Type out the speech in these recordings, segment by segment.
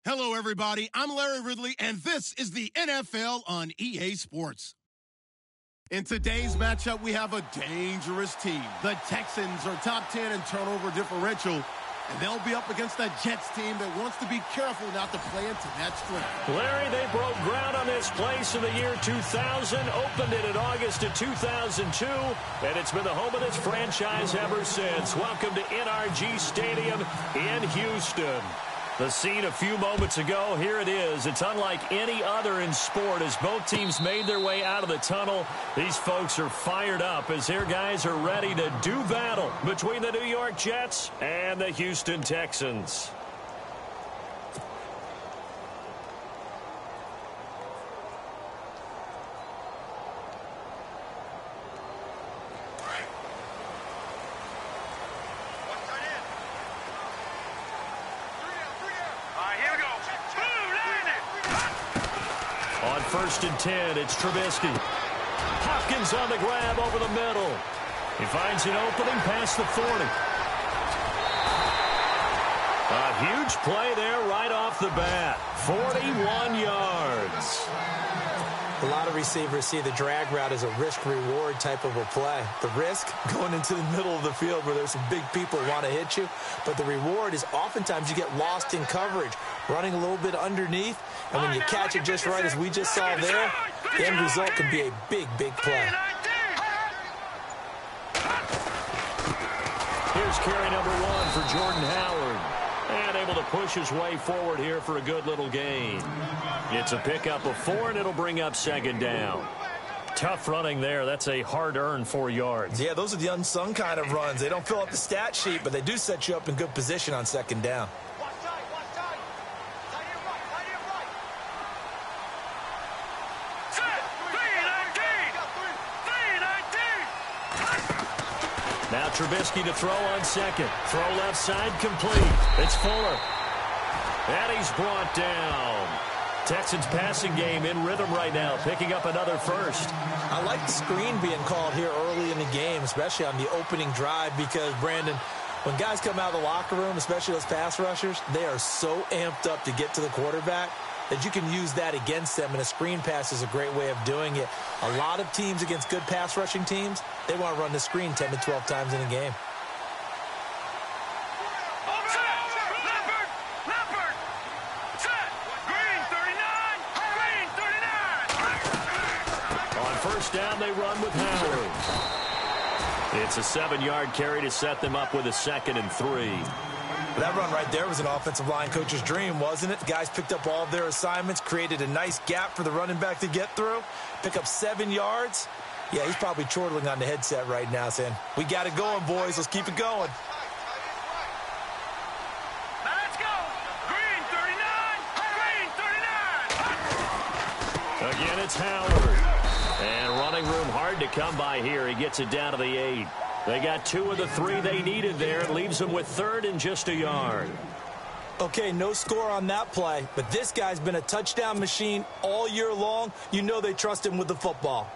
Hello, everybody. I'm Larry Ridley, and this is the NFL on EA Sports. In today's matchup, we have a dangerous team. The Texans are top 10 in turnover differential, and they'll be up against that Jets team that wants to be careful not to play into that strength. Larry, they broke ground on this place in the year 2000, opened it in August of 2002, and it's been the home of this franchise ever since. Welcome to NRG Stadium in Houston. The scene a few moments ago, here it is. It's unlike any other in sport as both teams made their way out of the tunnel. These folks are fired up as their guys are ready to do battle between the New York Jets and the Houston Texans. First and 10, it's Trubisky. Hopkins on the grab over the middle. He finds an opening past the 40. A huge play there right off the bat. 41 yards. A lot of receivers see the drag route as a risk-reward type of a play. The risk, going into the middle of the field where there's some big people who want to hit you. But the reward is oftentimes you get lost in coverage, running a little bit underneath. And when you catch it just right, as we just saw there, the end result can be a big, big play. Here's carry number 1 for Jordan Howard. And able to push his way forward here for a good little gain. It's a pickup of 4, and it'll bring up second down. Tough running there. That's a hard-earned 4 yards. Yeah, those are the unsung kind of runs. They don't fill up the stat sheet, but they do set you up in good position on second down. Now Trubisky to throw on second. Throw left side complete. It's Fuller. And he's brought down. Texans passing game in rhythm right now, picking up another first. I like the screen being called here early in the game, especially on the opening drive, because, Brandon, when guys come out of the locker room, especially those pass rushers, they are so amped up to get to the quarterback that you can use that against them, and a screen pass is a great way of doing it. A lot of teams against good pass rushing teams, they want to run the screen 10 to 12 times in a game. On first down, they run with Howard. It's a 7-yard carry to set them up with a 2nd and 3. That run right there was an offensive line coach's dream, wasn't it? The guys picked up all of their assignments, created a nice gap for the running back to get through, pick up 7 yards. Yeah, he's probably chortling on the headset right now saying, we got it going, boys. Let's keep it going. Let's go. Green 39. Green 39. Again, it's Howard. And running room hard to come by here. He gets it down to the 8. They got 2 of the 3 they needed there. It leaves them with 3rd and just a yard. Okay, no score on that play, but this guy's been a touchdown machine all year long. You know they trust him with the football.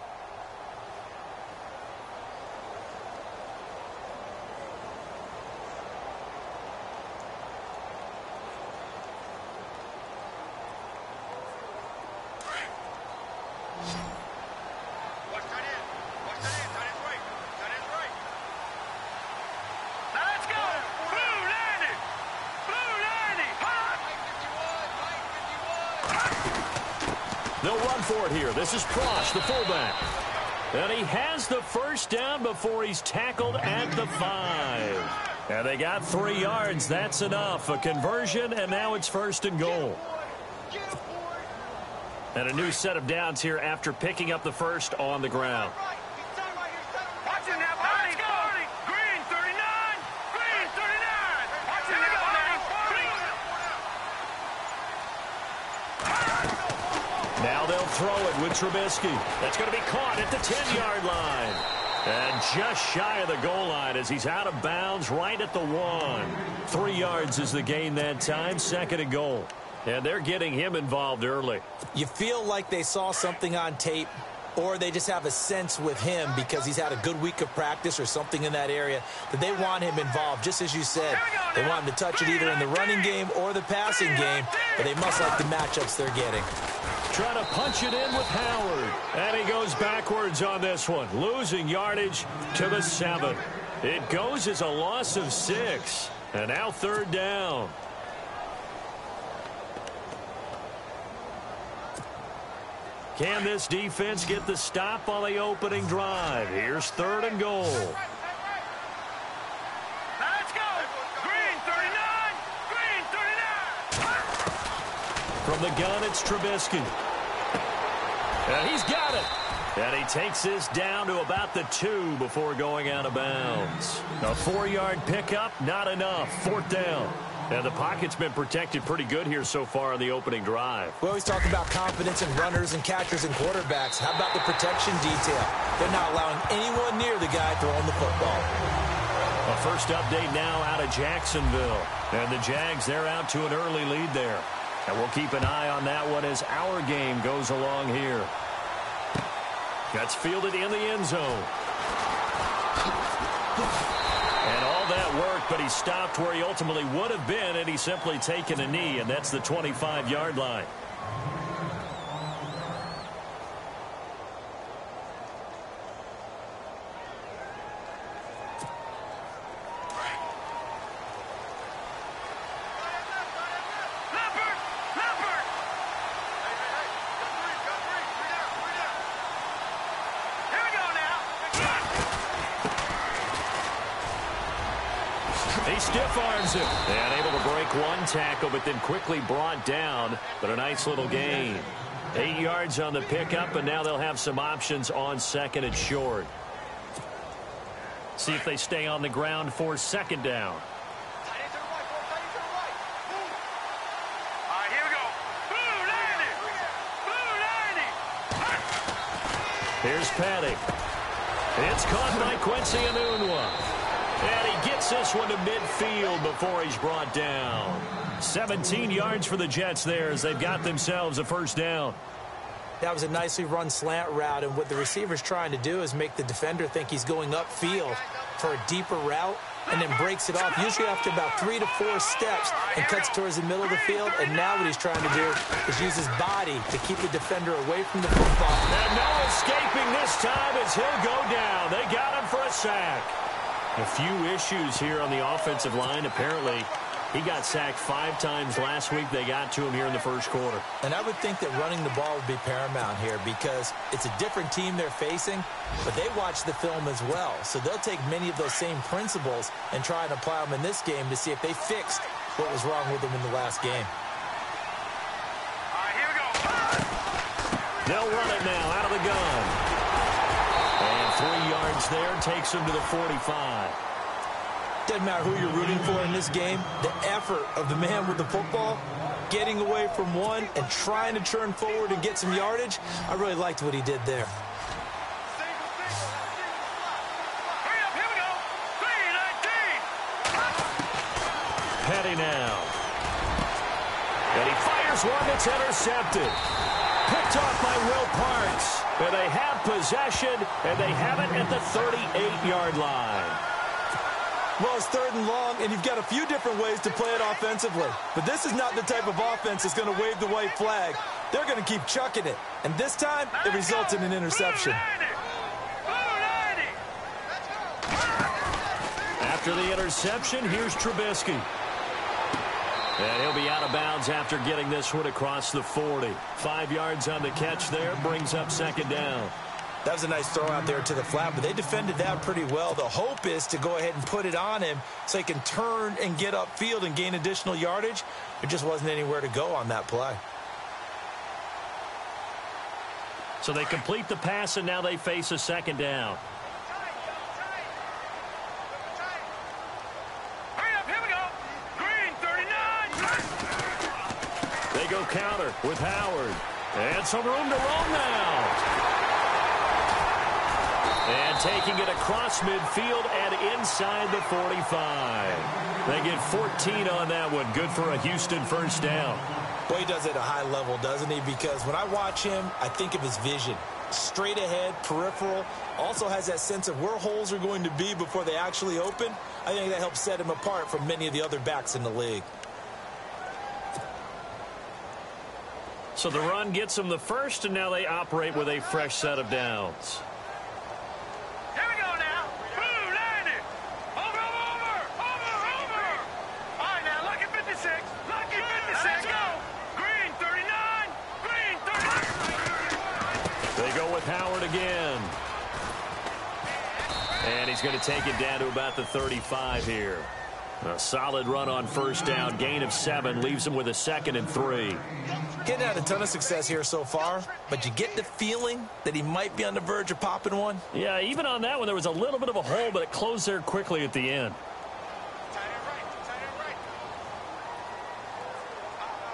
They'll run for it here. This is Prosh, the fullback. And he has the first down before he's tackled at the 5. And they got 3 yards. That's enough. A conversion, and now it's 1st and goal. And a new set of downs here after picking up the first on the ground. Now they'll throw it with Trubisky. That's going to be caught at the 10-yard line. And just shy of the goal line as he's out of bounds right at the 1. 3 yards is the gain that time, 2nd and goal. And they're getting him involved early. You feel like they saw something on tape or they just have a sense with him because he's had a good week of practice or something in that area that they want him involved. Just as you said, they want him to touch it either in the running game or the passing game, but they must like the matchups they're getting. Trying to punch it in with Howard. And he goes backwards on this one, losing yardage to the 7. It goes as a loss of 6. And now 3rd down. Can this defense get the stop on the opening drive? Here's 3rd and goal. Let's go. Green 39. Green 39. From the gun, it's Trubisky. And he's got it. And he takes this down to about the 2 before going out of bounds. A 4-yard pickup, not enough. 4th down. And the pocket's been protected pretty good here so far on the opening drive. We always talk about confidence in runners and catchers and quarterbacks. How about the protection detail? They're not allowing anyone near the guy throwing the football. A first update now out of Jacksonville. And the Jags, they're out to an early lead there. And we'll keep an eye on that one as our game goes along here. Gets fielded in the end zone. And all that work, but he stopped where he ultimately would have been, and he's simply taken a knee, and that's the 25-yard line. He stiff arms him. And able to break one tackle, but then quickly brought down. But a nice little gain. 8 yards on the pickup, and now they'll have some options on 2nd and short. See if they stay on the ground for 2nd down. All right, here we go. Blue 90. Here's Petty. It's caught by Quincy Enunwa. And he gets this one to midfield before he's brought down. 17 yards for the Jets there as they've got themselves a first down. That was a nicely run slant route, and what the receiver's trying to do is make the defender think he's going upfield for a deeper route and then breaks it off, usually after about 3 to 4 steps, and cuts towards the middle of the field. And now what he's trying to do is use his body to keep the defender away from the football. And no escaping this time as he'll go down. They got him for a sack. A few issues here on the offensive line. Apparently, he got sacked 5 times last week. They got to him here in the first quarter. And I would think that running the ball would be paramount here because it's a different team they're facing, but they watch the film as well. So they'll take many of those same principles and try and apply them in this game to see if they fixed what was wrong with them in the last game. All right, here we go. They'll run it now out of the gun. And 3 yards there takes him to the 45. Doesn't matter who you're rooting for in this game. The effort of the man with the football, getting away from one and trying to turn forward and get some yardage, I really liked what he did there. Hurry up, here we go. 3-19. Petty now. And he fires one that's intercepted. Picked off by Will Parks. And they have possession, and they have it at the 38-yard line. Well, it's 3rd and long, and you've got a few different ways to play it offensively. But this is not the type of offense that's going to wave the white flag. They're going to keep chucking it. And this time, it results in an interception. After the interception, here's Trubisky. And he'll be out of bounds after getting this one across the 40. 5 yards on the catch there, brings up 2nd down. That was a nice throw out there to the flat, but they defended that pretty well. The hope is to go ahead and put it on him so he can turn and get upfield and gain additional yardage. There just wasn't anywhere to go on that play. So they complete the pass, and now they face a 2nd down. Hurry up, here we go. Green 39. They go counter with Howard. And some room to roam now. And taking it across midfield and inside the 45. They get 14 on that one. Good for a Houston first down. Boy, he does it at a high level, doesn't he? Because when I watch him, I think of his vision. straight ahead, peripheral. Also has that sense of where holes are going to be before they actually open. I think that helps set him apart from many of the other backs in the league. So the run gets them the first, and now they operate with a fresh set of downs. Here we go now. Blue, land it. Over. All right, now, lucky 56. Lucky 56. Let's go. Green, 39. Green, 39. They go with Howard again. And he's going to take it down to about the 35 here. A solid run on first down. Gain of 7 leaves him with a 2nd and 3. Getting had a ton of success here so far, but you get the feeling that he might be on the verge of popping one. Yeah, even on that one, there was a little bit of a hole, but it closed there quickly at the end.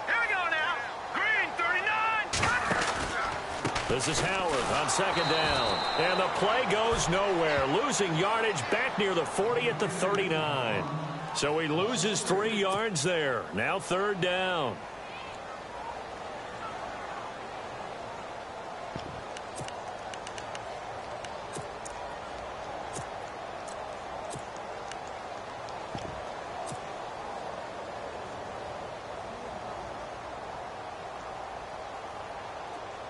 Here we go now. Green, 39. This is Howard on 2nd down. And the play goes nowhere. Losing yardage back near the 40 at the 39. So he loses 3 yards there. Now 3rd down.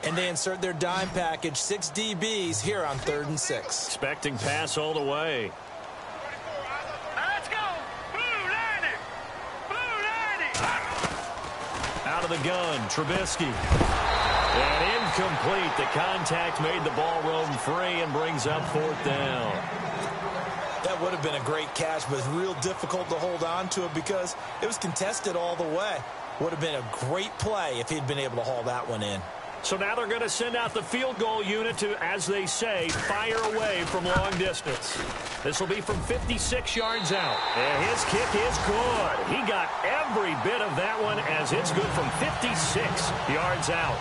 And they insert their dime package, 6 DBs here on 3rd and 6. Expecting pass all the way. Let's go. Blue, land it. Blue, land it. Out of the gun, Trubisky. And incomplete. The contact made the ball roam free and brings up 4th down. That would have been a great catch, but it's real difficult to hold on to it because it was contested all the way. Would have been a great play if he'd been able to haul that one in. So now they're going to send out the field goal unit to, as they say, fire away from long distance. This will be from 56 yards out. And his kick is good. He got every bit of that one as it's good from 56 yards out.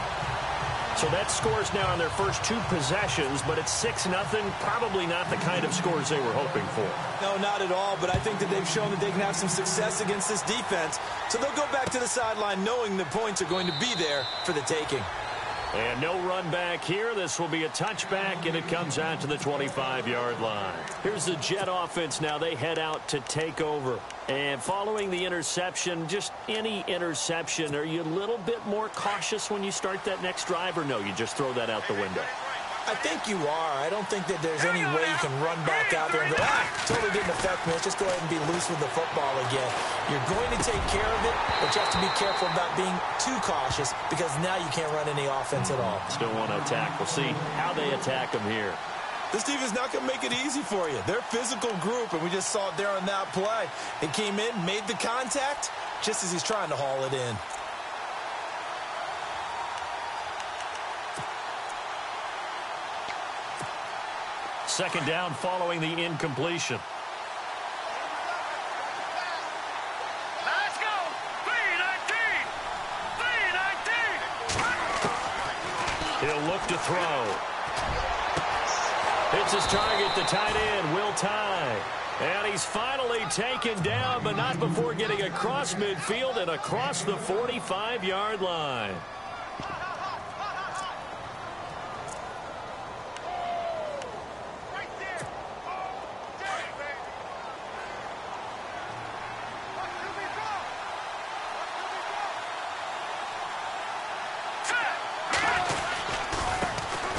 So that scores now on their first 2 possessions, but it's 6-0. Probably not the kind of scores they were hoping for. No, not at all, but I think that they've shown that they can have some success against this defense. So they'll go back to the sideline knowing the points are going to be there for the taking. And no run back here. This will be a touchback, and it comes out to the 25-yard line. Here's the Jet offense now. They head out to take over. And following the interception, just any interception, are you a little bit more cautious when you start that next drive, or no, you just throw that out the window? I think you are. I don't think that there's any way you can run back out there and go, totally didn't affect me. Let's just go ahead and be loose with the football again. You're going to take care of it, but you have to be careful about being too cautious because now you can't run any offense at all. Still want to attack. We'll see how they attack them here. This team is not going to make it easy for you. They're a physical group, and we just saw it there on that play. It came in, made the contact, just as he's trying to haul it in. Second down following the incompletion. Let's go. 319. 319. He'll look to throw. Hits his target, the tight end, Will Tye. And he's finally taken down, but not before getting across midfield and across the 45-yard line.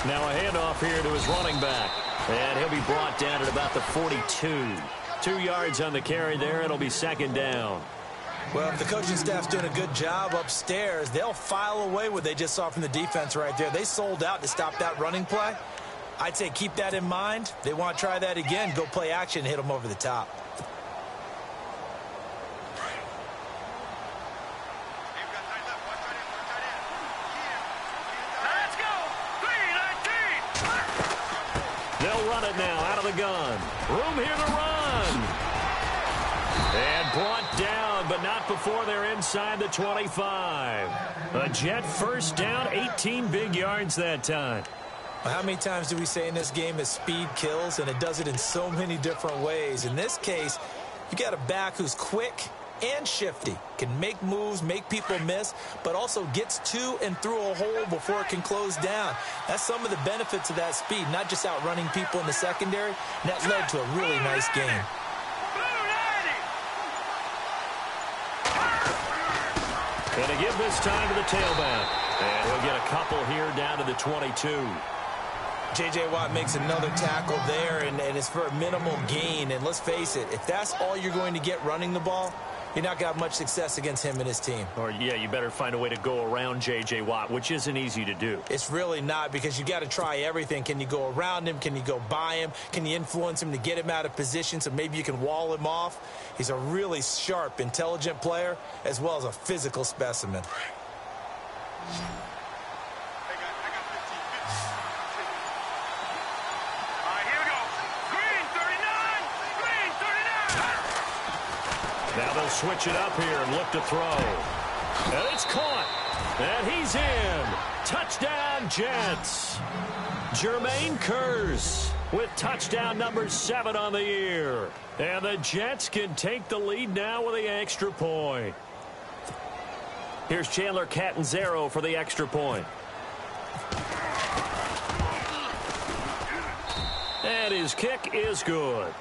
Now a handoff here to his running back. And he'll be brought down at about the 42. 2 yards on the carry there. It'll be 2nd down. Well, if the coaching staff's doing a good job upstairs, they'll file away what they just saw from the defense right there. They sold out to stop that running play. I'd say keep that in mind. They want to try that again. Go play action and hit them over the top. Run it now out of the gun. Room here to run. And brought down, but not before they're inside the 25. A Jet first down, 18 big yards that time. Well, how many times do we say in this game that speed kills, and it does it in so many different ways? In this case, you got a back who's quick, and shifty. Can make moves, make people miss, but also gets to and through a hole before it can close down. That's some of the benefits of that speed, not just outrunning people in the secondary. And that led to a really nice game. And to give this time to the tailback. And he'll get a couple here down to the 22. J.J. Watt makes another tackle there, and it's for a minimal gain. And let's face it, if that's all you're going to get running the ball, you're not going to have much success against him and his team. Or, yeah, you better find a way to go around J.J. Watt, which isn't easy to do. It's really not, because you got to try everything. Can you go around him? Can you go by him? Can you influence him to get him out of position so maybe you can wall him off? He's a really sharp, intelligent player, as well as a physical specimen. Now they'll switch it up here and look to throw. And it's caught. And he's in. Touchdown, Jets. Jermaine Kearse with touchdown number 7 on the year. And the Jets can take the lead now with the extra point. Here's Chandler Catanzaro for the extra point. And his kick is good.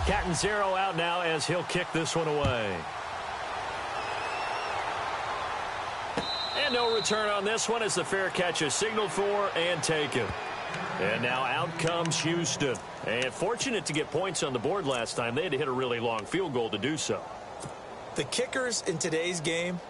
Catanzaro out now as he'll kick this one away. And no return on this one as the fair catch is signaled for and taken. And now out comes Houston. And fortunate to get points on the board last time. They had to hit a really long field goal to do so. The kickers in today's game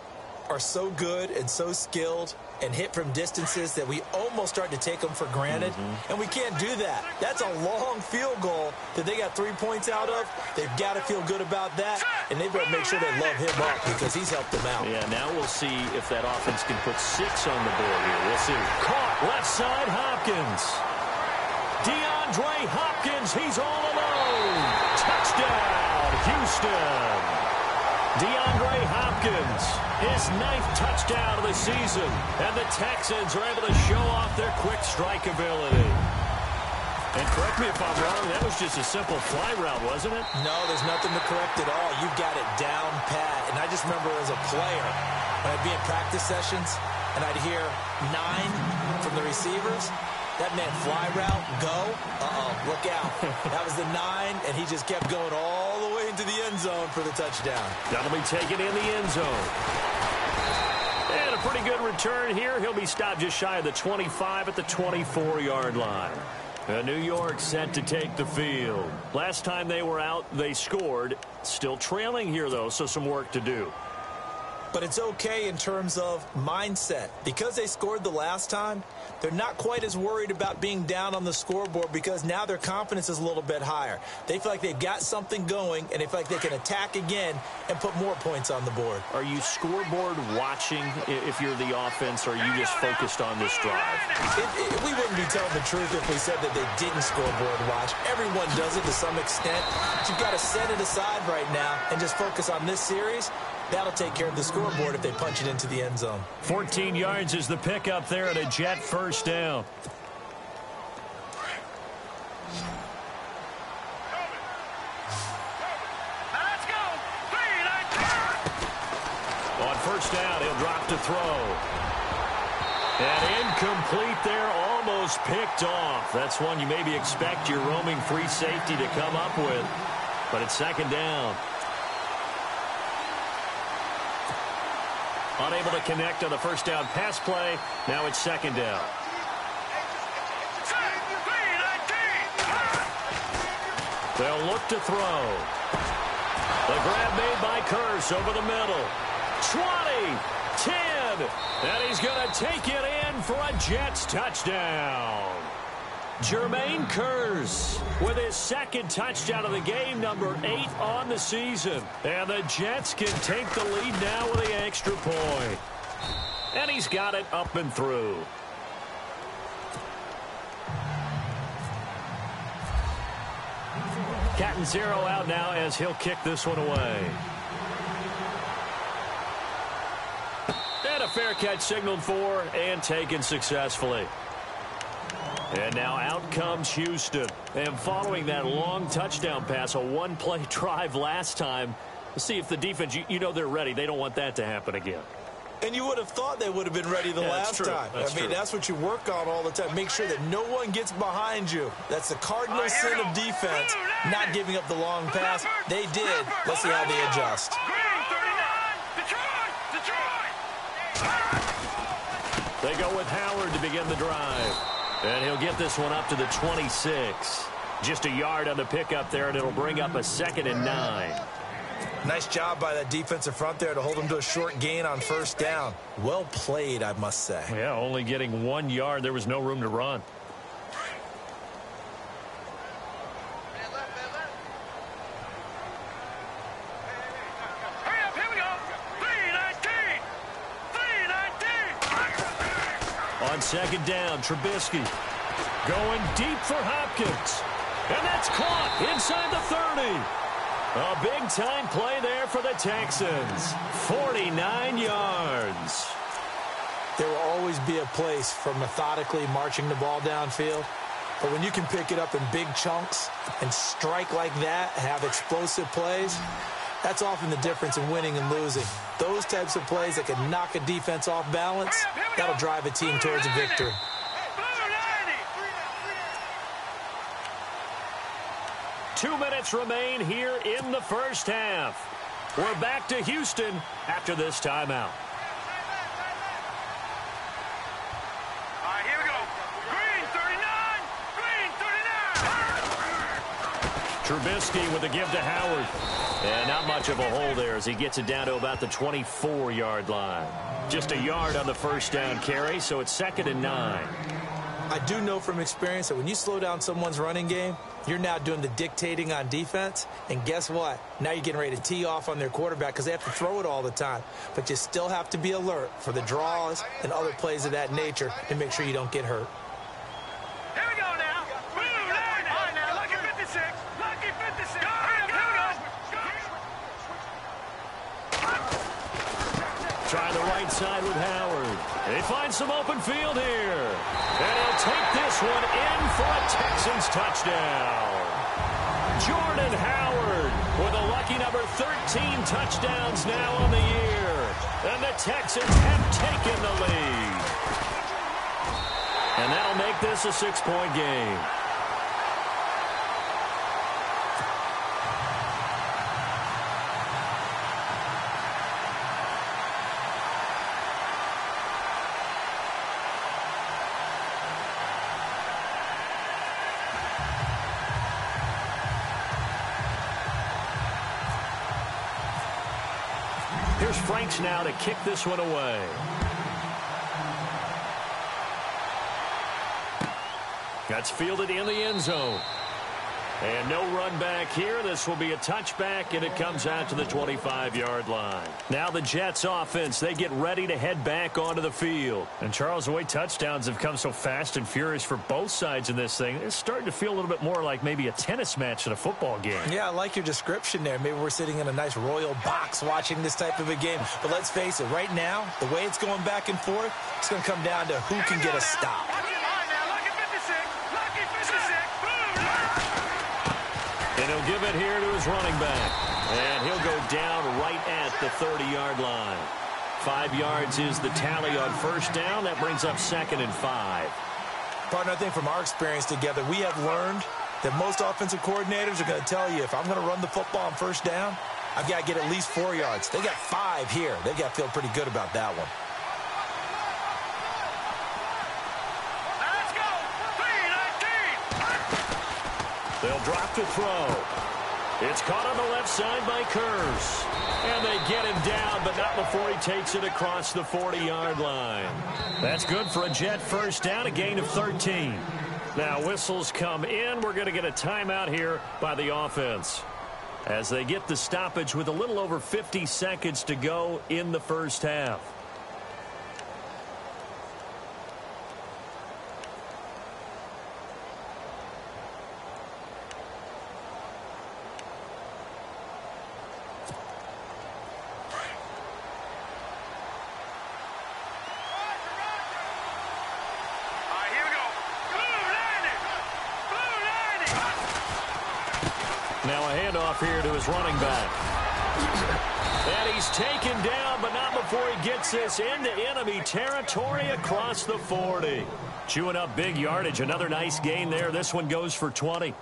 are so good and so skilled and hit from distances that we almost start to take them for granted. And we can't do that. That's a long field goal that they got 3 points out of. They've got to feel good about that, and they've got to make sure they love him up because he's helped them out. Yeah, now we'll see if that offense can put 6 on the board here. We'll see. Caught left side, Hopkins. DeAndre Hopkins, he's all alone. Touchdown, Houston. DeAndre Hopkins, his 9th touchdown of the season. And the Texans are able to show off their quick strike ability. And correct me if I'm wrong, that was just a simple fly route, wasn't it? No, there's nothing to correct at all. You've got it down pat. And I just remember as a player, when I'd be in practice sessions, and I'd hear 9 from the receivers. That meant fly route, go, look out. That was the 9, and he just kept going all the way into the end zone for the touchdown. That'll be taken in the end zone. And a pretty good return here. He'll be stopped just shy of the 25 at the 24-yard line. New York set to take the field. Last time they were out, they scored. Still trailing here, though, so some work to do. But it's okay in terms of mindset. Because they scored the last time, they're not quite as worried about being down on the scoreboard because now their confidence is a little bit higher. They feel like they've got something going, and they feel like they can attack again and put more points on the board. Are you scoreboard watching if you're the offense, or are you just focused on this drive? We wouldn't be telling the truth if we said that they didn't scoreboard watch. Everyone does it to some extent. But you've got to set it aside right now and just focus on this series. That'll take care of the scoreboard if they punch it into the end zone. 14 yards is the pickup there at a Jet first down. Let's go. On first down, he'll drop to throw. And incomplete there, almost picked off. That's one you maybe expect your roaming free safety to come up with. But it's second down. Unable to connect on the first down pass play. Now it's second down. They'll look to throw. The grab made by Kearse over the middle. 20, 10, and he's going to take it in for a Jets touchdown. Jermaine Kearse with his second touchdown of the game, number 8 on the season. And the Jets can take the lead now with the extra point. And he's got it up and through. Cat and zero out now as he'll kick this one away. And a fair catch signaled for and taken successfully. And now out comes Houston. And following that long touchdown pass, a one-play drive last time, let's see if the defense, you know they're ready. They don't want that to happen again. And you would have thought they would have been ready the last time. That's what you work on all the time. Make sure that no one gets behind you. That's the cardinal sin of defense, not giving up the long pass. They did. Let's see how they adjust. They go with Howard to begin the drive. And he'll get this one up to the 26. Just a yard on the pickup there, and it'll bring up a 2nd and 9. Nice job by that defensive front there to hold him to a short gain on first down. Well played, I must say. Yeah, only getting 1 yard. There was no room to run. Hurry up, here we go. 3-19. On 2nd down, Trubisky going deep for Hopkins. And that's caught inside the 30. A big-time play there for the Texans. 49 yards. There will always be a place for methodically marching the ball downfield. But when you can pick it up in big chunks and strike like that, have explosive plays, that's often the difference in winning and losing. Those types of plays that can knock a defense off balance, that'll drive a team towards a victory. 2 minutes remain here in the first half. We're back to Houston after this timeout. All right, here we go. Green 39. Green 39. Trubisky with a give to Howard. And not much of a hole there as he gets it down to about the 24-yard line. Just a yard on the first down carry, so it's 2nd and 9. I do know from experience that when you slow down someone's running game, you're now doing the dictating on defense. And guess what? Now you're getting ready to tee off on their quarterback because they have to throw it all the time. But you still have to be alert for the draws and other plays of that nature to make sure you don't get hurt. Here we go now. Blue 90. All right, now, lucky 56. Lucky 56. Here we go. Trying the right side with Howard. They find some open field here. And he'll take this one in for a Texans touchdown. Jordan Howard with a lucky number 13 touchdowns now on the year. And the Texans have taken the lead. And that'll make this a 6-point game. Here's Franks now to kick this one away. That's fielded in the end zone. And no run back here. This will be a touchback, and it comes out to the 25-yard line. Now the Jets offense, they get ready to head back onto the field. And Charles, the way touchdowns have come so fast and furious for both sides in this thing, it's starting to feel a little bit more like maybe a tennis match than a football game. Yeah, I like your description there. Maybe we're sitting in a nice royal box watching this type of a game. But let's face it, right now, the way it's going back and forth, it's going to come down to who can get a stop. And he'll give it here to his running back. And he'll go down right at the 30-yard line. 5 yards is the tally on first down. That brings up 2nd and 5. Partner, I think from our experience together, we have learned that most offensive coordinators are going to tell you, if I'm going to run the football on first down, I've got to get at least 4 yards. They got 5 here. They've got to feel pretty good about that one. They'll drop to throw. It's caught on the left side by Kearse. And they get him down, but not before he takes it across the 40-yard line. That's good for a Jet first down, a gain of 13. Now whistles come in. We're going to get a timeout here by the offense as they get the stoppage with a little over 50 seconds to go in the first half. Now a handoff here to his running back. And he's taken down, but not before he gets this into enemy territory across the 40. Chewing up big yardage. Another nice gain there. This one goes for 20.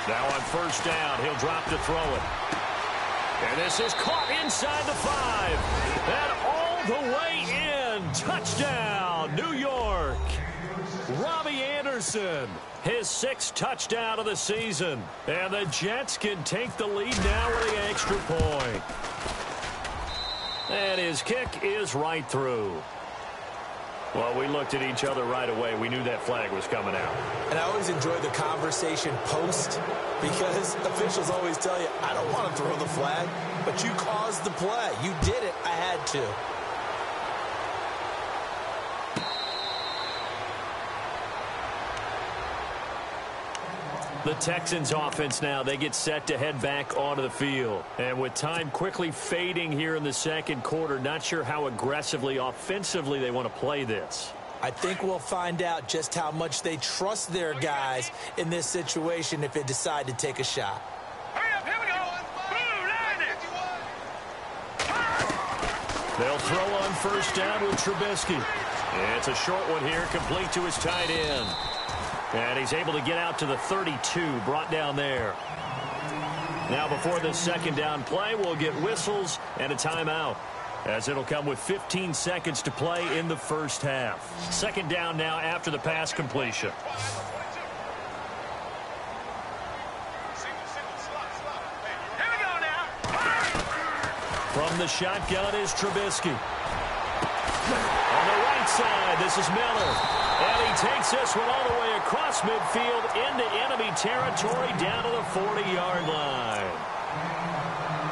Now on first down, he'll drop to throw it. And this is caught inside the 5. And all the way in. Touchdown, New York. Robbie Anderson, his 6th touchdown of the season. And the Jets can take the lead now with the extra point. And his kick is right through. Well, we looked at each other right away. We knew that flag was coming out. And I always enjoy the conversation post because officials always tell you, I don't want to throw the flag, but you caused the play. You did it. I had to. The Texans offense now, they get set to head back onto the field. And with time quickly fading here in the second quarter, not sure how aggressively, offensively they want to play this. I think we'll find out just how much they trust their guys in this situation if they decide to take a shot. Hurry up, here we go. Blue, line it. They'll throw on first down with Trubisky. It's a short one here, complete to his tight end. And he's able to get out to the 32, brought down there. Now before this second down play, we'll get whistles and a timeout, as it'll come with 15 seconds to play in the first half. Second down now after the pass completion. Here we go now. From the shotgun is Trubisky. On the right side, this is Miller. And he takes this one all the way across midfield into enemy territory down to the 40-yard line.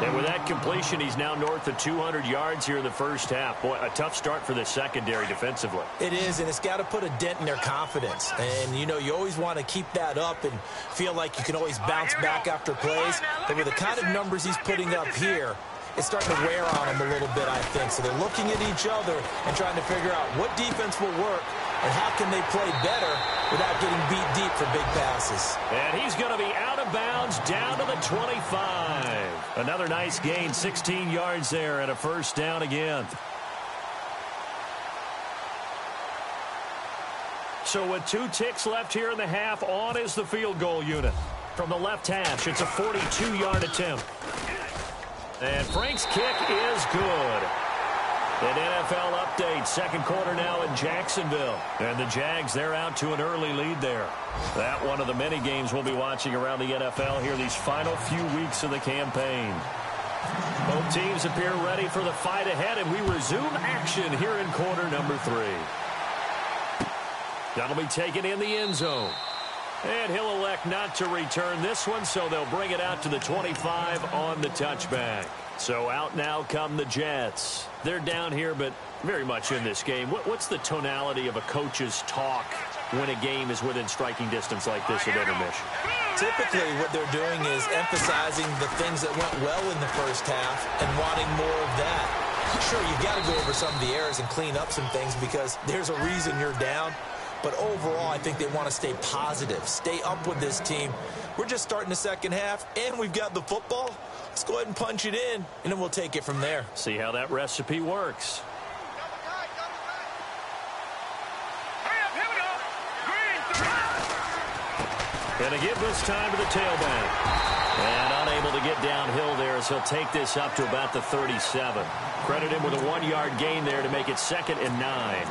And with that completion, he's now north of 200 yards here in the first half. Boy, a tough start for the secondary defensively. It is, and it's got to put a dent in their confidence. And, you know, you always want to keep that up and feel like you can always bounce back after plays. But with the kind of numbers he's putting up here, it's starting to wear on them a little bit, I think. So they're looking at each other and trying to figure out what defense will work and how can they play better without getting beat deep for big passes. And he's going to be out of bounds down to the 25. Another nice gain, 16 yards there and a first down again. So with 2 ticks left here in the half, on is the field goal unit. From the left hash, it's a 42-yard attempt. And Frank's kick is good. An NFL update, second quarter now in Jacksonville. And the Jags, they're out to an early lead there. That one of the many games we'll be watching around the NFL here these final few weeks of the campaign. Both teams appear ready for the fight ahead, and we resume action here in quarter number 3. That'll be taken in the end zone. And he'll elect not to return this one, so they'll bring it out to the 25 on the touchback. So out now come the Jets. They're down here, but very much in this game. What's the tonality of a coach's talk when a game is within striking distance like this at intermission? Typically, what they're doing is emphasizing the things that went well in the first half and wanting more of that. Sure, you've got to go over some of the errors and clean up some things because there's a reason you're down. But overall, I think they want to stay positive, stay up with this team. We're just starting the second half, and we've got the football. Let's go ahead and punch it in, and then we'll take it from there. See how that recipe works. Hurry up, here we go. Green, And to give this time to the tailback. And unable to get downhill there as he'll take this up to about the 37. Credit him with a 1-yard gain there to make it 2nd and 9.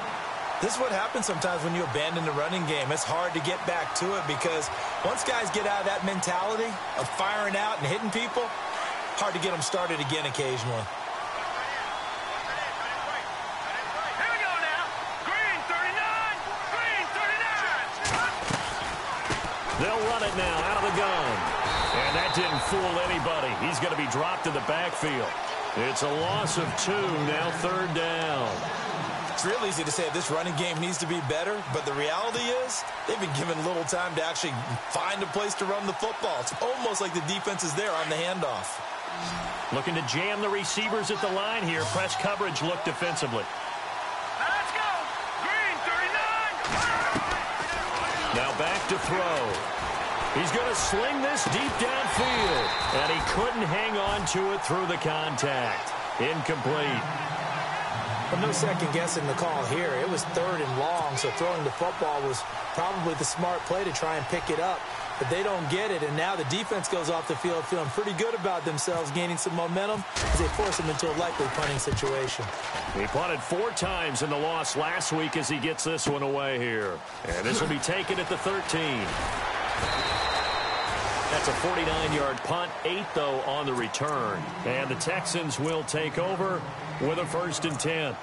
This is what happens sometimes when you abandon the running game. It's hard to get back to it because once guys get out of that mentality of firing out and hitting people, hard to get them started again occasionally. Here we go now. Green 39. Green 39. They'll run it now out of the gun. And that didn't fool anybody. He's going to be dropped in the backfield. It's a loss of 2, now 3rd down. It's real easy to say this running game needs to be better, but the reality is they've been given little time to actually find a place to run the football. It's almost like the defense is there on the handoff. Looking to jam the receivers at the line here. Press coverage look defensively. Let's go. Green 39. Now back to throw. He's going to sling this deep downfield. And he couldn't hang on to it through the contact. Incomplete. But no second guessing the call here. It was 3rd and long, so throwing the football was probably the smart play to try and pick it up. But they don't get it, and now the defense goes off the field feeling pretty good about themselves, gaining some momentum as they force them into a likely punting situation. He punted 4 times in the loss last week as he gets this one away here. And this will be taken at the 13. That's a 49-yard punt, 8, though, on the return. And the Texans will take over with a 1st and 10.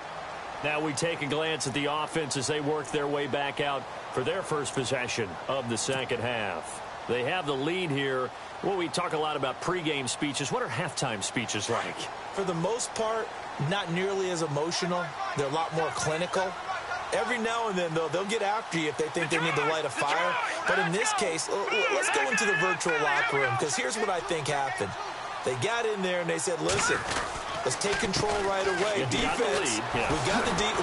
Now we take a glance at the offense as they work their way back out for their first possession of the second half. They have the lead here. Well, we talk a lot about pregame speeches. What are halftime speeches like? For the most part, not nearly as emotional. They're a lot more clinical. Every now and then, though, they'll get after you if they think they need to light a fire. But in this case, let's go into the virtual locker room, because here's what I think happened. They got in there and they said, listen, let's take control right away. Defense, we've got the lead.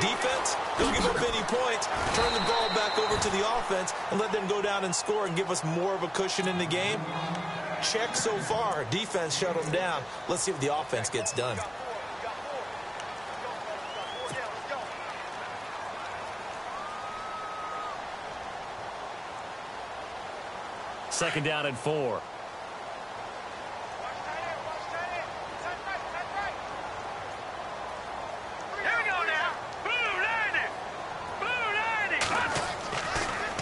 Defense, don't give up any points. Turn the ball back over to the offense and let them go down and score and give us more of a cushion in the game. Check so far. Defense shut them down. Let's see if the offense gets done. Second down and 4.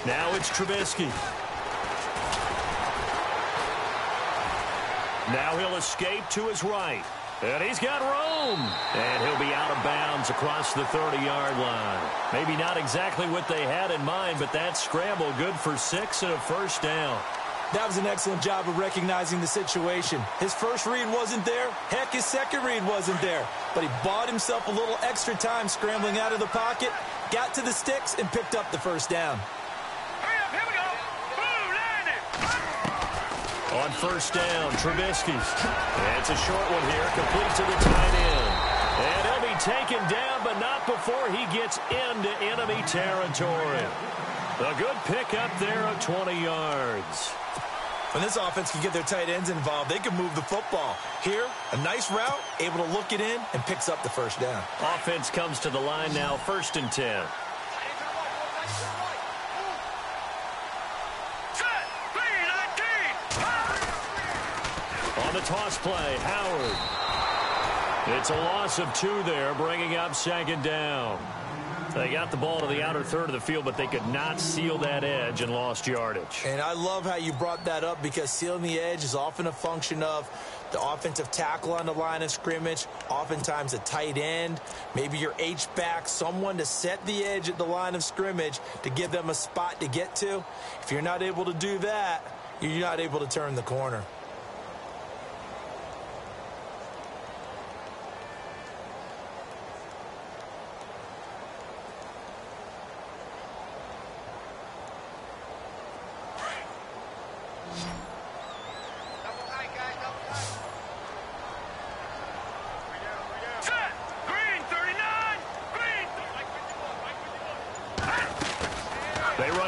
Now it's Trubisky. Now he'll escape to his right. And he's got room. And he'll be out of bounds across the 30-yard line. Maybe not exactly what they had in mind, but that scramble good for 6 and a 1st down. That was an excellent job of recognizing the situation. His first read wasn't there. Heck, his second read wasn't there. But he bought himself a little extra time scrambling out of the pocket, got to the sticks, and picked up the 1st down. Here we go. Boom, landed. On 1st down, Trubisky. And it's a short one here, complete to the tight end. And he'll be taken down, but not before he gets into enemy territory. A good pickup there of 20 yards. When this offense can get their tight ends involved, they can move the football. Here, a nice route, able to look it in, and picks up the 1st down. Offense comes to the line now, 1st and 10. On the toss play, Howard. It's a loss of 2 there, bringing up 2nd down. They got the ball to the outer third of the field, but they could not seal that edge and lost yardage. And I love how you brought that up, because sealing the edge is often a function of the offensive tackle on the line of scrimmage, oftentimes a tight end, maybe your H-back, someone to set the edge at the line of scrimmage to give them a spot to get to. If you're not able to do that, you're not able to turn the corner.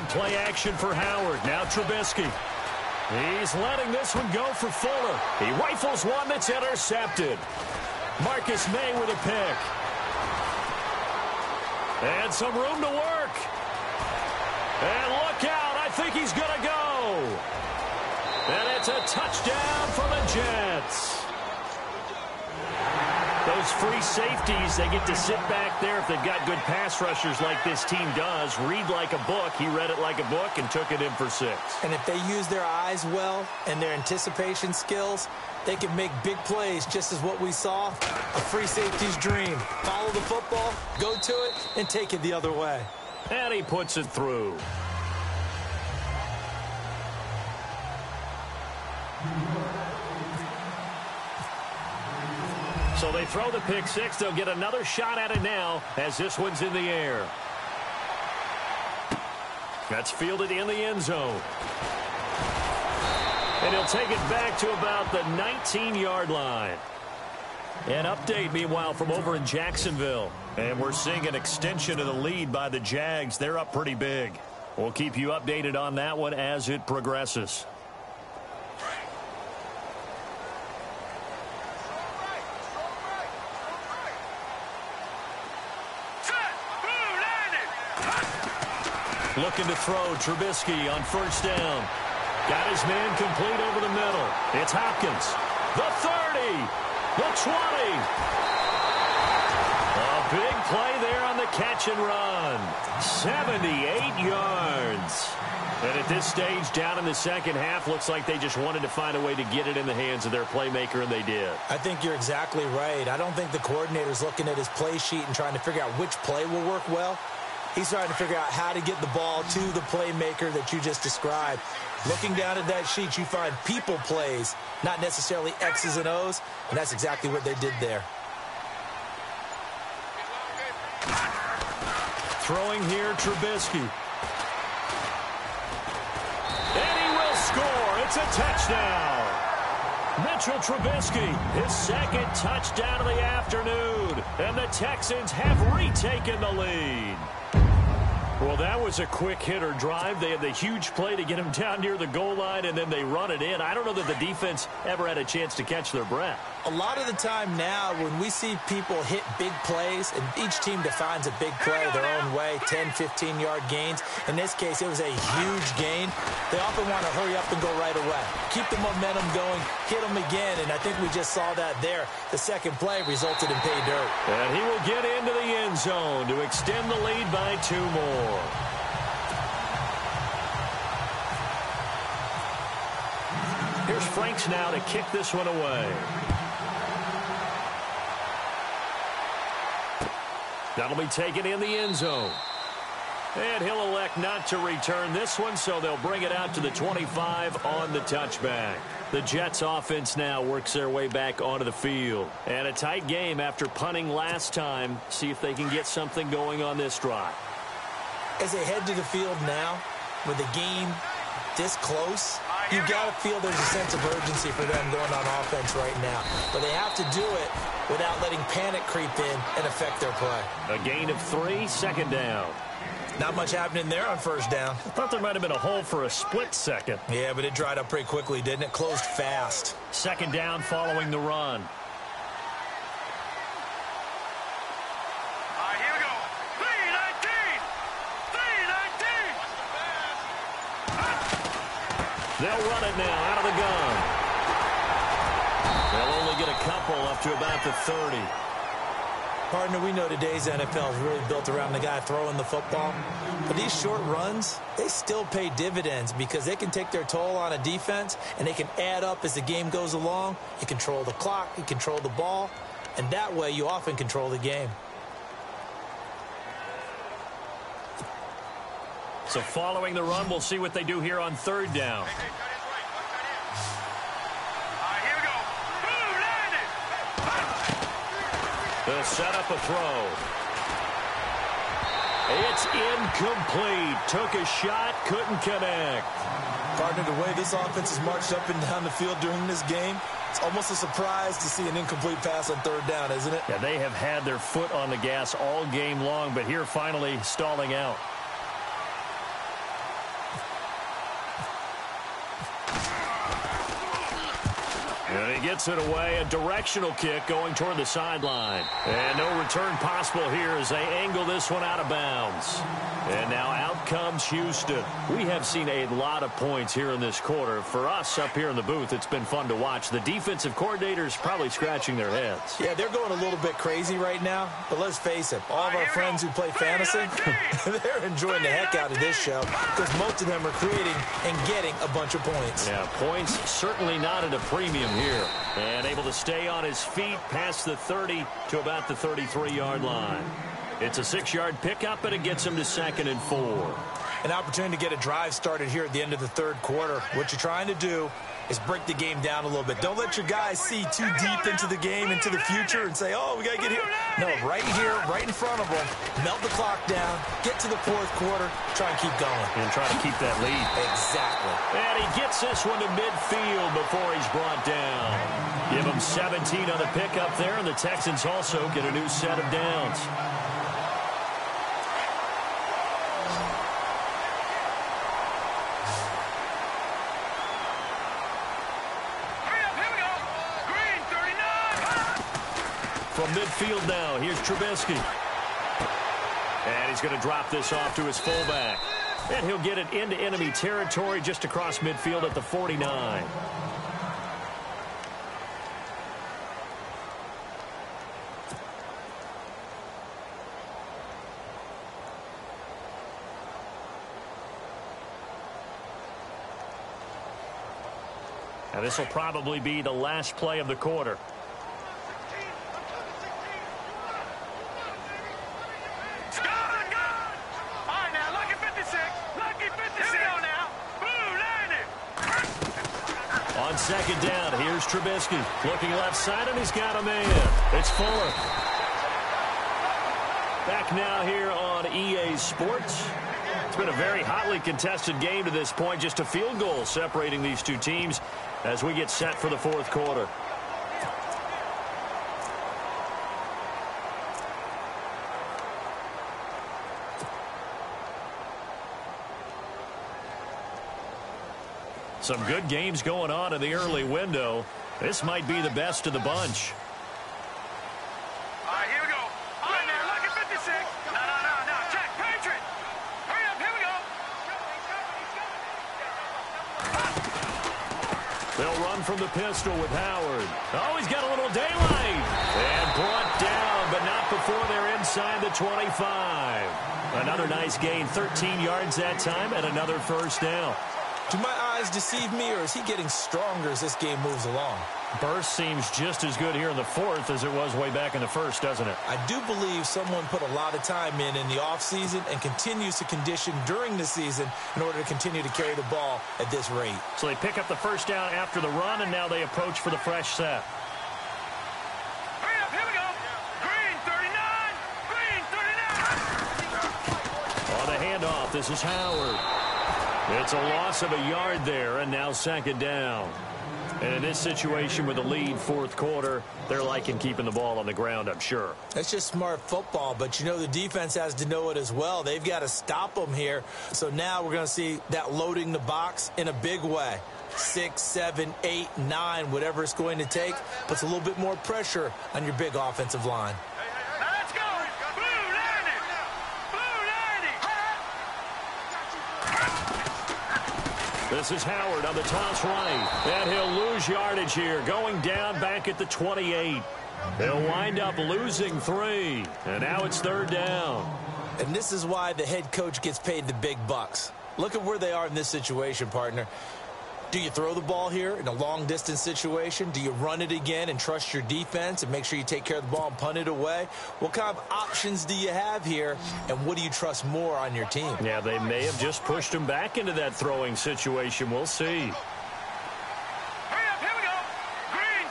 Play action for Howard. Now Trubisky. He's letting this one go for Fuller. He rifles one that's intercepted. Marcus May with a pick. And some room to work. And look out. I think he's going to go. And it's a touchdown for the Jets. Those those free safeties, they get to sit back there if they've got good pass rushers like this team does. Read like a book. He read it like a book and took it in for 6. And if they use their eyes well and their anticipation skills, they can make big plays, just as what we saw, a free safety's dream. Follow the football, go to it, and take it the other way. And he puts it through. So they throw the pick 6. They'll get another shot at it now as this one's in the air. That's fielded in the end zone. And he'll take it back to about the 19-yard line. An update, meanwhile, from over in Jacksonville. And we're seeing an extension of the lead by the Jags. They're up pretty big. We'll keep you updated on that one as it progresses. Looking to throw, Trubisky on first down. Got his man complete over the middle. It's Hopkins. The 30. The 20. A big play there on the catch and run. 78 yards. And at this stage, down in the second half, looks like they just wanted to find a way to get it in the hands of their playmaker, and they did. I think you're exactly right. I don't think the coordinator's looking at his play sheet and trying to figure out which play will work well. He's trying to figure out how to get the ball to the playmaker that you just described. Looking down at that sheet, you find people plays, not necessarily X's and O's, and that's exactly what they did there. Throwing here, Trubisky. And he will score. It's a touchdown. Mitchell Trubisky, his second touchdown of the afternoon. And the Texans have retaken the lead. Well, that was a quick hitter drive. They had the huge play to get him down near the goal line, and then they run it in. I don't know that the defense ever had a chance to catch their breath. A lot of the time now, when we see people hit big plays, and each team defines a big play their own way, 10, 15-yard gains. In this case, it was a huge gain. They often want to hurry up and go right away. Keep the momentum going, hit them again, and I think we just saw that there. The second play resulted in pay dirt. And he will get into the end zone to extend the lead by 2 more. Here's Franks now to kick this one away. That'll be taken in the end zone. And he'll elect not to return this one, so they'll bring it out to the 25 on the touchback. The Jets offense now works their way back onto the field. And a tight game after punting last time. See if they can get something going on this drive. As they head to the field now, with the game this close, you've got to feel there's a sense of urgency for them going on offense right now. But they have to do it without letting panic creep in and affect their play. A gain of 3, second down. Not much happening there on first down. I thought there might have been a hole for a split second. Yeah, but it dried up pretty quickly, didn't it? Closed fast. Second down following the run. Here we go. 3-19. 3-19. They'll run it now out of the gun. They'll only get a couple up to about the 30. Partner, we know today's NFL is really built around the guy throwing the football. But these short runs, they still pay dividends because they can take their toll on a defense and they can add up as the game goes along. You control the clock, you control the ball, and that way you often control the game. So following the run, we'll see what they do here on third down. Here we go. 2-90. They'll set up a throw. It's incomplete. Took a shot, couldn't connect. Partner, the way this offense has marched up and down the field during this game, it's almost a surprise to see an incomplete pass on third down, isn't it? Yeah, they have had their foot on the gas all game long, but here finally stalling out. And he gets it away, a directional kick going toward the sideline. And no return possible here as they angle this one out of bounds. And now out comes Houston. We have seen a lot of points here in this quarter. For us up here in the booth, it's been fun to watch. The defensive coordinators probably scratching their heads. Yeah, they're going a little bit crazy right now. But let's face it, all of our friends who play fantasy, they're enjoying the heck out of this show because most of them are creating and getting a bunch of points. Yeah, points certainly not at a premium here. And able to stay on his feet past the 30 to about the 33-yard line. It's a 6-yard pickup, and it gets him to 2nd and 4. An opportunity to get a drive started here at the end of the third quarter. What you're trying to do is break the game down a little bit. Don't let your guys see too deep into the game, into the future, and say, oh, we got to get here. No, right here, right in front of them, melt the clock down, get to the fourth quarter, try and keep going. And try to keep that lead. Exactly. And he gets this one to midfield before he's brought down. Give him 17 on the pickup there, and the Texans also get a new set of downs. From midfield now, here's Trubisky. And he's going to drop this off to his fullback. And he'll get it into enemy territory just across midfield at the 49. Now this will probably be the last play of the quarter. On second down, here's Trubisky. Looking left side, and he's got a man. It's Fuller. Back now here on EA Sports. It's been a very hotly contested game to this point. Just a field goal separating these two teams as we get set for the fourth quarter. Some good games going on in the early window. This might be the best of the bunch. All right, here we go. All right, now, look at 56. No. Check, Patriot. Hurry up, here we go. They'll run from the pistol with Howard. Oh, he's got a little daylight. And brought down, but not before they're inside the 25. Another nice gain, 13 yards that time, and another first down. Do my eyes deceive me, or is he getting stronger as this game moves along? Burst seems just as good here in the fourth as it was way back in the first, doesn't it? I do believe someone put a lot of time in the offseason and continues to condition during the season in order to continue to carry the ball at this rate. So they pick up the first down after the run, and now they approach for the fresh set. Hurry up, here we go. Green 39. On the handoff, this is Howard. It's a loss of a yard there, and now second down. And in this situation with the lead fourth quarter, they're liking keeping the ball on the ground, I'm sure. That's just smart football, but you know the defense has to know it as well. They've got to stop them here. So now we're going to see that loading the box in a big way. 6, 7, 8, 9, whatever it's going to take, puts a little bit more pressure on your big offensive line. Now let's go. Blue 90. This is Howard on the toss right. And he'll lose yardage here, going down back at the 28. They'll wind up losing 3. And now it's third down. And this is why the head coach gets paid the big bucks. Look at where they are in this situation, partner. Do you throw the ball here in a long-distance situation? Do you run it again and trust your defense and make sure you take care of the ball and punt it away? What kind of options do you have here, and what do you trust more on your team? Yeah, they may have just pushed him back into that throwing situation. We'll see. Hurry up, here we go. Green.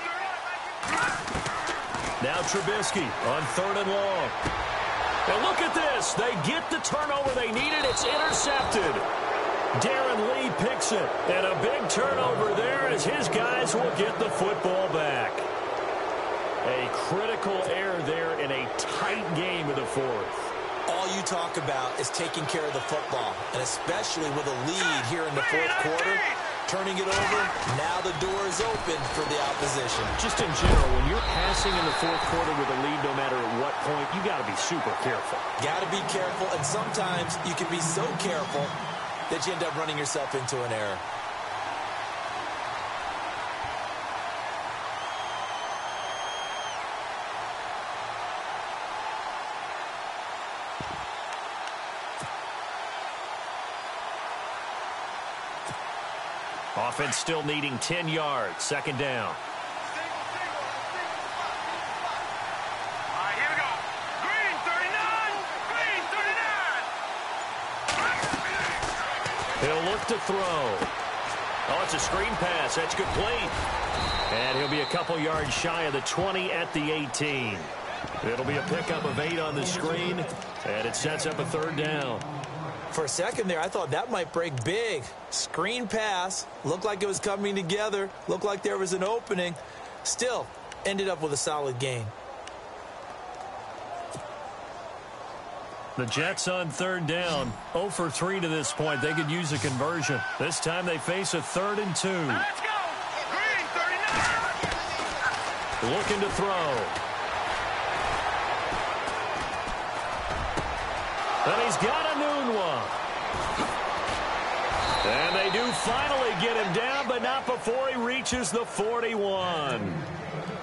Now Trubisky on third and long. And look at this. They get the turnover they needed. It's intercepted. Darren Lee picks it, and a big turnover there as his guys will get the football back. A critical error there in a tight game of the fourth. All you talk about is taking care of the football, and especially with a lead here in the fourth quarter, turning it over. Now the door is open for the opposition. Just in general, when you're passing in the fourth quarter with a lead, no matter at what point, you got to be super careful. Got to be careful, and sometimes you can be so careful that you end up running yourself into an error. Offense still needing 10 yards. Second down. All right, here we go. Green 39. Green 39. He'll look to throw. Oh, it's a screen pass. That's complete. And he'll be a couple yards shy of the 20 at the 18. It'll be a pickup of 8 on the screen, and it sets up a third down. For a second there, I thought that might break big. Screen pass. Looked like it was coming together. Looked like there was an opening. Still, ended up with a solid gain. The Jets on third down. 0 for 3 to this point. They could use a conversion. This time they face a 3rd and 2. Let's go. Green 39. Looking to throw. And he's got a noon one. And they do finally get him down, but not before he reaches the 41.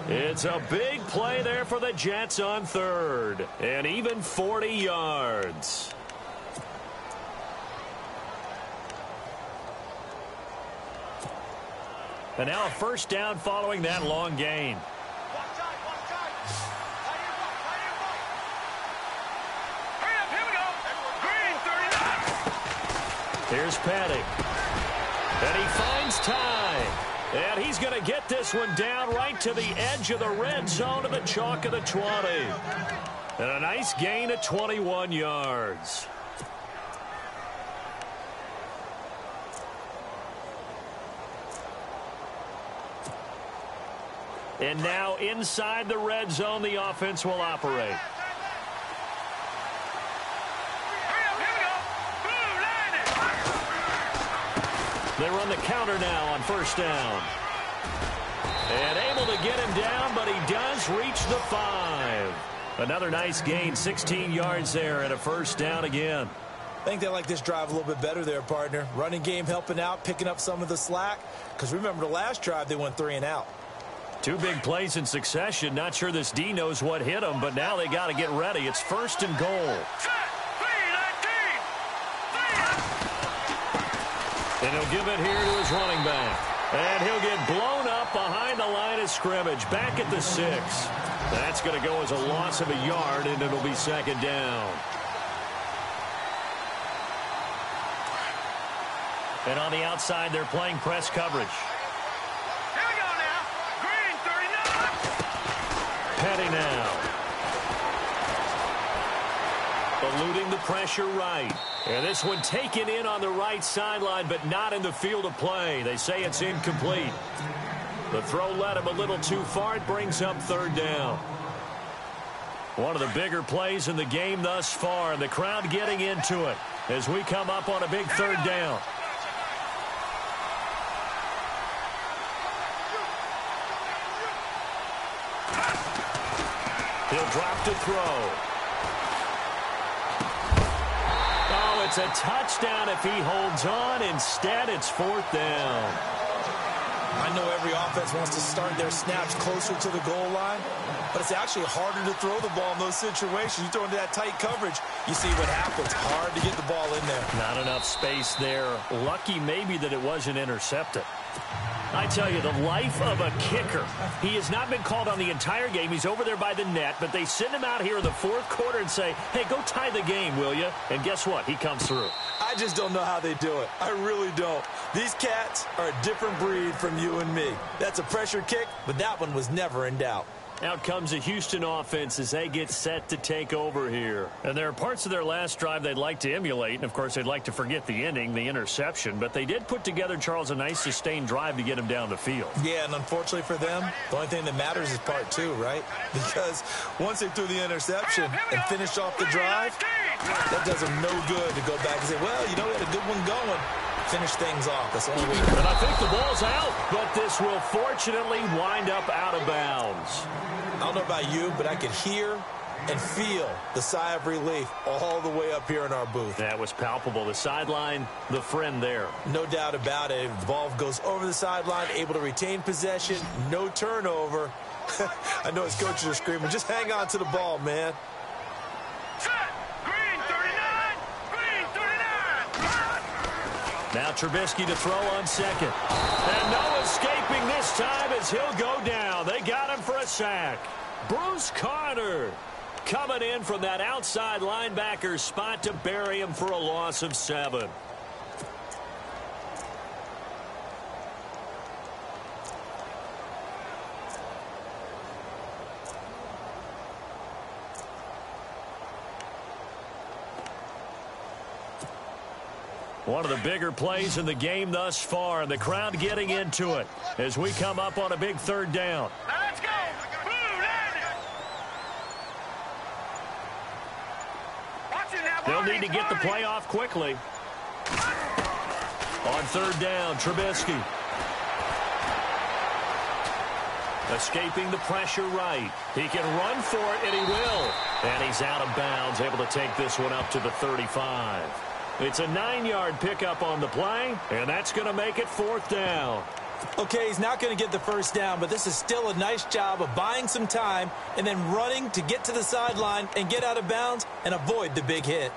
It's a big play there for the Jets on third. And even 40 yards. And now a first down following that long gain. Here's Petty. And he finds time. And he's going to get this one down right to the edge of the red zone of the chalk of the 20. And a nice gain of 21 yards. And now inside the red zone, the offense will operate. They run the counter now on first down. And able to get him down, but he does reach the 5. Another nice gain, 16 yards there, and a first down again. I think they like this drive a little bit better there, partner. Running game helping out, picking up some of the slack. Because remember, the last drive, they went 3 and out. 2 big plays in succession. Not sure this D knows what hit him, but now they got to get ready. It's 1st and goal. And he'll give it here to his running back. And he'll get blown up behind the line of scrimmage. Back at the 6. That's going to go as a loss of a yard, and it'll be second down. And on the outside, they're playing press coverage. Here we go now. Green 39. Petty now. Eluding the pressure right. And this one taken in on the right sideline, but not in the field of play. They say it's incomplete. The throw led him a little too far. It brings up third down. One of the bigger plays in the game thus far, and the crowd getting into it as we come up on a big third down. He'll drop to throw. Oh, it's a touchdown if he holds on. Instead, it's 4th down. I know every offense wants to start their snaps closer to the goal line, but it's actually harder to throw the ball in those situations. You throw into that tight coverage, you see what happens. Hard to get the ball in there. Not enough space there. Lucky maybe that it wasn't intercepted. I tell you, the life of a kicker. He has not been called on the entire game. He's over there by the net, but they send him out here in the 4th quarter and say, hey, go tie the game, will you? And guess what? He comes through. I just don't know how they do it. I really don't. These cats are a different breed from you and me. That's a pressure kick, but that one was never in doubt. Out comes the Houston offense as they get set to take over here. And there are parts of their last drive they'd like to emulate. And, of course, they'd like to forget the ending, the interception. But they did put together, Charles, a nice sustained drive to get him down the field. Yeah, and unfortunately for them, the only thing that matters is part 2, right? Because once they threw the interception and finished off the drive, that does them no good to go back and say, well, you know, we had a good one going. finish things off. That's the only way. And I think the ball's out, but this will fortunately wind up out of bounds. I don't know about you, but I could hear and feel the sigh of relief all the way up here in our booth. That was palpable. The sideline, the friend there. No doubt about it. The ball goes over the sideline, able to retain possession, no turnover. I know his coaches are screaming, just hang on to the ball, man. Set. Green 39. Green 39. Now Trubisky to throw on second. And no escaping this time as he'll go down. They got him for a sack. Bruce Carter coming in from that outside linebacker spot to bury him for a loss of 7. One of the bigger plays in the game thus far, and the crowd getting into it as we come up on a big 3rd down. Now let's go. Blue, land it. Watch it now, They'll Barney, need to get the Barney. play off quickly. On 3rd down, Trubisky. Escaping the pressure right. He can run for it, and he will. And he's out of bounds, able to take this one up to the 35. It's a 9-yard pickup on the play, and that's going to make it 4th down. Okay, he's not going to get the first down, but this is still a nice job of buying some time and then running to get to the sideline and get out of bounds and avoid the big hit.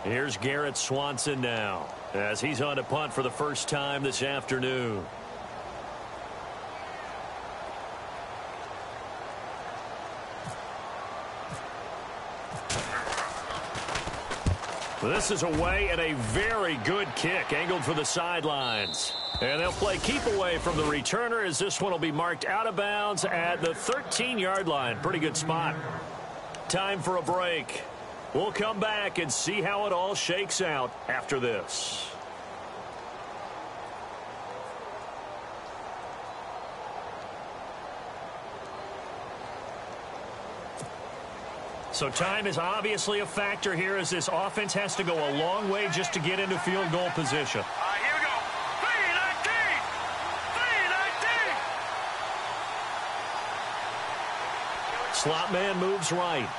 Here's Garrett Swanson now as he's on a punt for the first time this afternoon. This is away and a very good kick angled for the sidelines. And they'll play keep away from the returner as this one will be marked out of bounds at the 13-yard line. Pretty good spot. Time for a break. We'll come back and see how it all shakes out after this. So time is obviously a factor here as this offense has to go a long way just to get into field goal position. All right, here we go. 319. 319. Slot man moves right.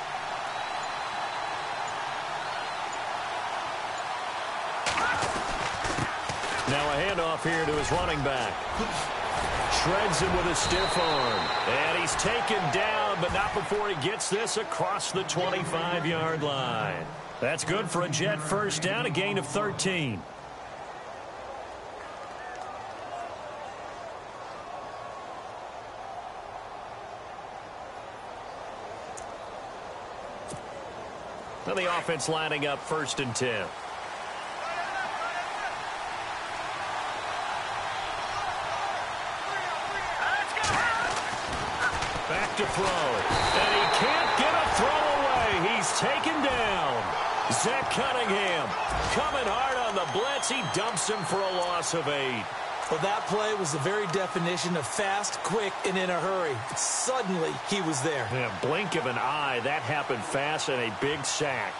Now a handoff here to his running back. Shreds him with a stiff arm. And he's taken down, but not before he gets this across the 25-yard line. That's good for a Jet first down, a gain of 13. Now the offense lining up 1st and 10. To throw, and he can't get a throw away. He's taken down. Zach Cunningham coming hard on the blitz. He dumps him for a loss of 8. Well, that play was the very definition of fast, quick, and in a hurry. Suddenly, he was there. In a blink of an eye, that happened fast and a big sack.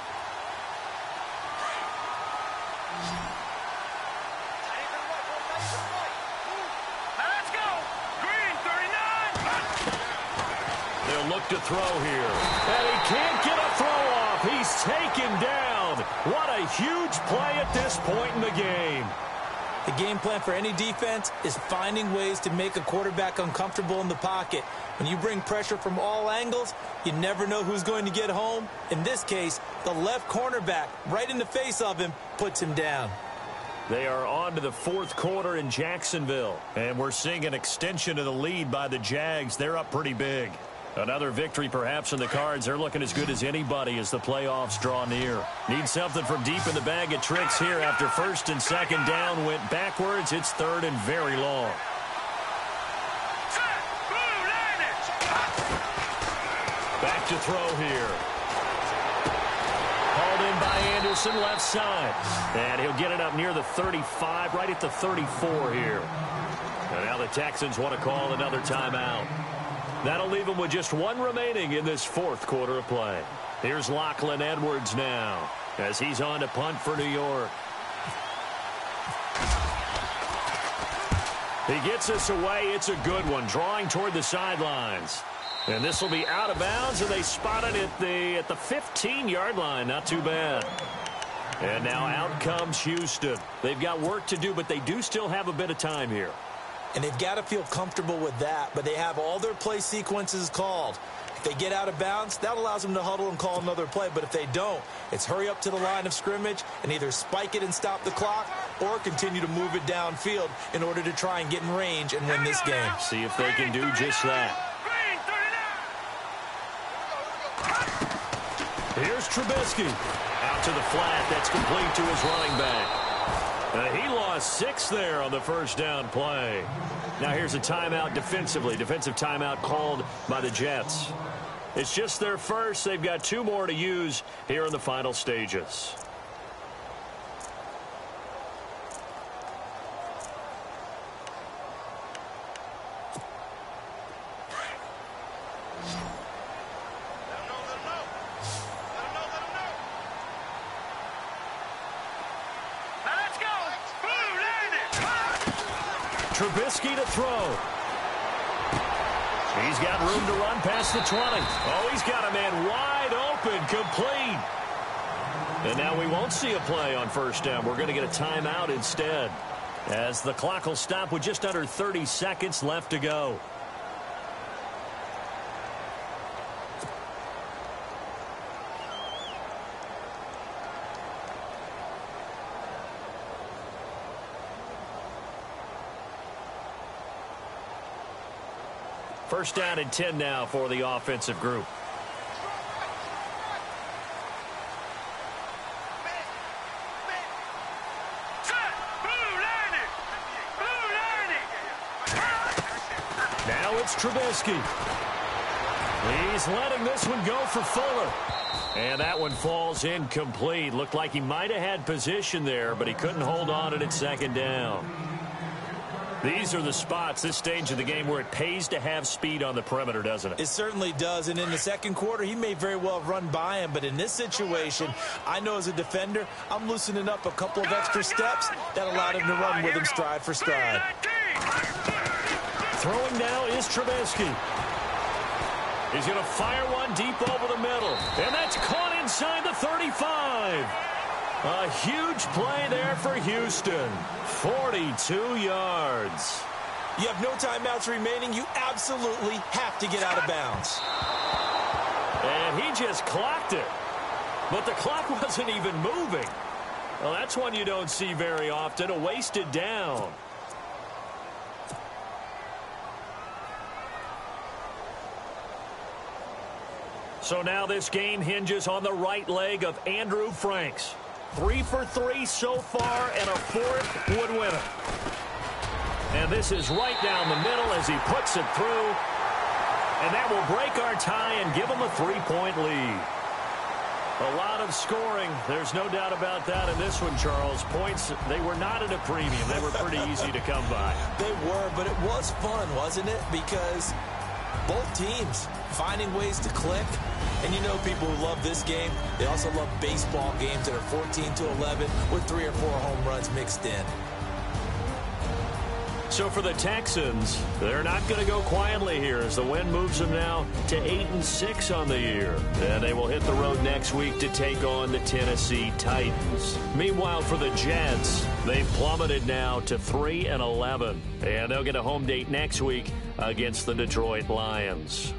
Look to throw here. And he can't get a throw off. He's taken down. What a huge play at this point in the game. The game plan for any defense is finding ways to make a quarterback uncomfortable in the pocket. When you bring pressure from all angles, you never know who's going to get home. In this case, the left cornerback, right in the face of him, puts him down. They are on to the 4th quarter in Jacksonville. And we're seeing an extension of the lead by the Jags. They're up pretty big. Another victory perhaps in the cards. They're looking as good as anybody as the playoffs draw near. Need something from deep in the bag of tricks here after 1st and 2nd down went backwards. It's 3rd and very long. Back to throw here. Hauled in by Anderson left side. And he'll get it up near the 35, right at the 34 here. And now the Texans want to call another timeout. That'll leave them with just one remaining in this fourth quarter of play. Here's Lachlan Edwards now as he's on to punt for New York. He gets us away. It's a good one, drawing toward the sidelines. And this will be out of bounds, and they spot it at the 15-yard line. Not too bad. And now out comes Houston. They've got work to do, but they do still have a bit of time here. And they've got to feel comfortable with that, but they have all their play sequences called. If they get out of bounds, that allows them to huddle and call another play. But if they don't, it's hurry up to the line of scrimmage and either spike it and stop the clock or continue to move it downfield in order to try and get in range and win this game. See if they can do just that. Here's Trubisky. Out to the flat. That's complete to his running back. He lost 6 there on the first down play. Now here's a timeout defensively. Defensive timeout called by the Jets. It's just their first. They've got 2 more to use here in the final stages. Trubisky to throw. He's got room to run past the 20. Oh, he's got a man wide open, complete. And now we won't see a play on first down. We're going to get a timeout instead, as the clock will stop with just under 30 seconds left to go. First down and 10 now for the offensive group. Now it's Trubisky. He's letting this one go for Fuller. And that one falls incomplete. Looked like he might have had position there, but he couldn't hold on at second down. These are the spots, this stage of the game, where it pays to have speed on the perimeter, doesn't it? It certainly does. And in the second quarter, he may very well have run by him. But in this situation, I know as a defender, I'm loosening up a couple of extra steps that allowed him to run with him stride for stride. Throwing now is Trubisky. He's going to fire one deep over the middle. And that's caught inside the 35. A huge play there for Houston. 42 yards. You have no timeouts remaining. You absolutely have to get out of bounds. And he just clocked it. But the clock wasn't even moving. Well, that's one you don't see very often. A wasted down. So now this game hinges on the right leg of Andrew Franks. 3 for 3 so far, and a 4th would win it. And this is right down the middle as he puts it through. And that will break our tie and give him a 3-point lead. A lot of scoring. There's no doubt about that in this one, Charles. Points, they were not at a premium. They were pretty easy to come by. They were, but it was fun, wasn't it? Because both teams finding ways to click. And you know people who love this game, they also love baseball games that are 14-11 with 3 or 4 home runs mixed in. So for the Texans, they're not going to go quietly here as the win moves them now to 8-6 on the year. And they will hit the road next week to take on the Tennessee Titans. Meanwhile, for the Jets, they've plummeted now to 3-11. And they'll get a home date next week against the Detroit Lions.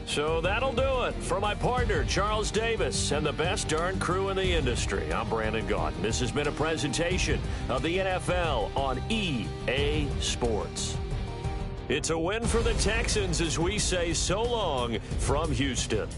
So that'll do it. For my partner, Charles Davis, and the best darn crew in the industry, I'm Brandon Gaudin. This has been a presentation of the NFL on EA Sports. It's a win for the Texans as we say so long from Houston.